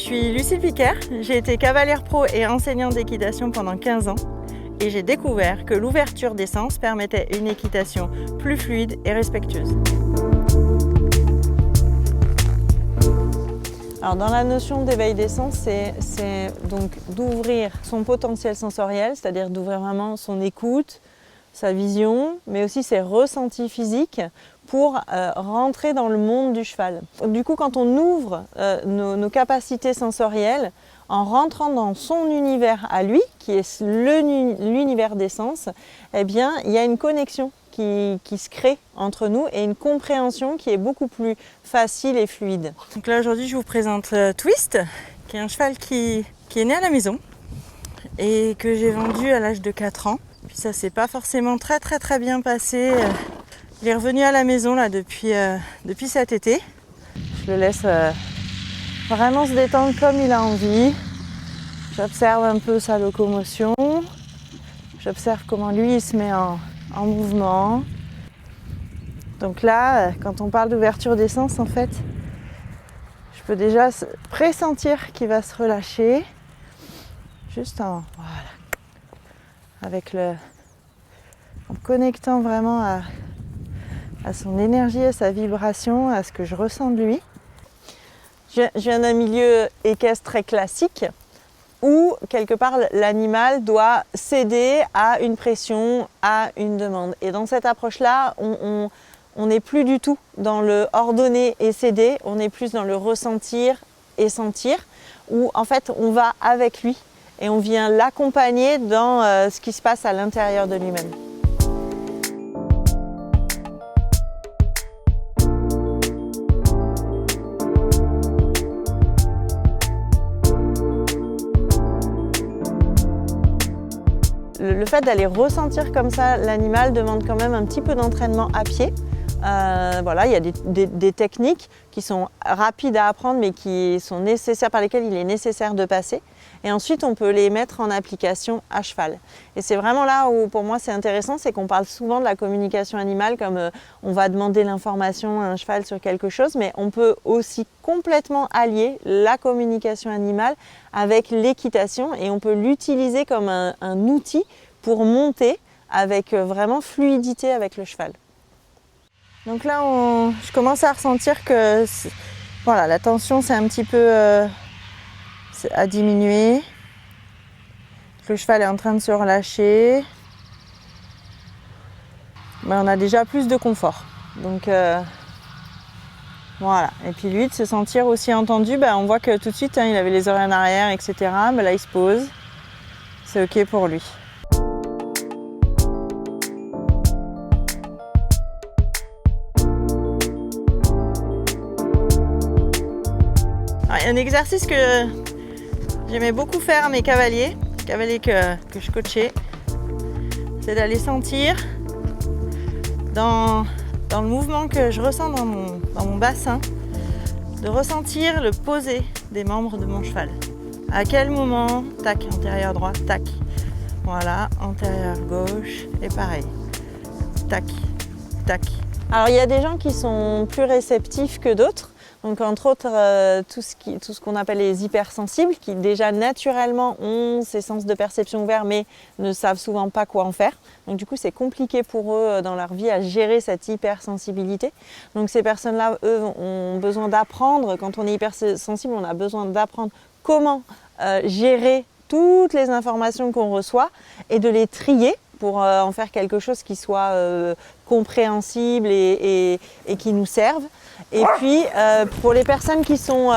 suis Lucille Piquer, j'ai été cavalière pro et enseignante d'équitation pendant 15 ans et j'ai découvert que l'ouverture des sens permettait une équitation plus fluide et respectueuse. Alors dans la notion d'éveil des sens, c'est donc d'ouvrir son potentiel sensoriel, c'est-à-dire d'ouvrir vraiment son écoute, sa vision, mais aussi ses ressentis physiques pour rentrer dans le monde du cheval. Du coup, quand on ouvre nos capacités sensorielles, en rentrant dans son univers à lui, qui est l'univers des sens, eh bien, il y a une connexion qui se crée entre nous et une compréhension qui est beaucoup plus facile et fluide. Donc là, aujourd'hui, je vous présente Twist, qui est un cheval qui est né à la maison et que j'ai vendu à l'âge de 4 ans. Puis ça s'est pas forcément très bien passé. Il est revenu à la maison là depuis cet été. Je le laisse vraiment se détendre comme il a envie. J'observe un peu sa locomotion. J'observe comment lui il se met en mouvement. Donc là, quand on parle d'ouverture des sens, en fait, je peux déjà pressentir qu'il va se relâcher. Juste en connectant vraiment à son énergie, à sa vibration, à ce que je ressens de lui. Je viens d'un milieu équestre très classique où, quelque part, l'animal doit céder à une pression, à une demande. Et dans cette approche-là, on n'est plus du tout dans le ordonner et céder, on est plus dans le ressentir et sentir, où en fait on va avec lui et on vient l'accompagner dans ce qui se passe à l'intérieur de lui-même. Le fait d'aller ressentir comme ça l'animal demande quand même un petit peu d'entraînement à pied. Voilà, il y a des techniques qui sont rapides à apprendre mais qui sont nécessaires, par lesquelles il est nécessaire de passer. Et ensuite, on peut les mettre en application à cheval. Et c'est vraiment là où, pour moi, c'est intéressant, c'est qu'on parle souvent de la communication animale comme on va demander l'information à un cheval sur quelque chose, mais on peut aussi complètement allier la communication animale avec l'équitation et on peut l'utiliser comme un outil pour monter avec vraiment fluidité avec le cheval. Donc là, je commence à ressentir que voilà, la tension c'est un petit peu à diminuer. Le cheval est en train de se relâcher. Mais on a déjà plus de confort. Donc voilà. Et puis lui, de se sentir aussi entendu, on voit que tout de suite, il avait les oreilles en arrière, etc. Mais là, il se pose. C'est OK pour lui. Alors, il y a un exercice que j'aimais beaucoup faire à mes cavaliers que je coachais, c'est d'aller sentir dans le mouvement que je ressens dans mon bassin, de ressentir le poser des membres de mon cheval. À quel moment, tac, antérieur droit, tac, voilà, antérieur gauche, et pareil, tac, tac. Alors il y a des gens qui sont plus réceptifs que d'autres. Donc entre autres, tout ce qu'on appelle les hypersensibles, qui déjà naturellement ont ces sens de perception ouverts, mais ne savent souvent pas quoi en faire. Donc du coup, c'est compliqué pour eux dans leur vie à gérer cette hypersensibilité. Donc ces personnes-là, eux, ont besoin d'apprendre. Quand on est hypersensible, on a besoin d'apprendre comment gérer toutes les informations qu'on reçoit et de les trier pour en faire quelque chose qui soit compréhensible et qui nous serve. Et puis pour les personnes qui sont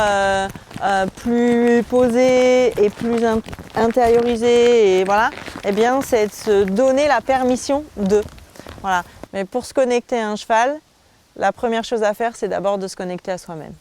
plus posées et plus intériorisées, et voilà, eh bien c'est de se donner la permission de. Voilà. Mais pour se connecter à un cheval, la première chose à faire, c'est d'abord de se connecter à soi-même.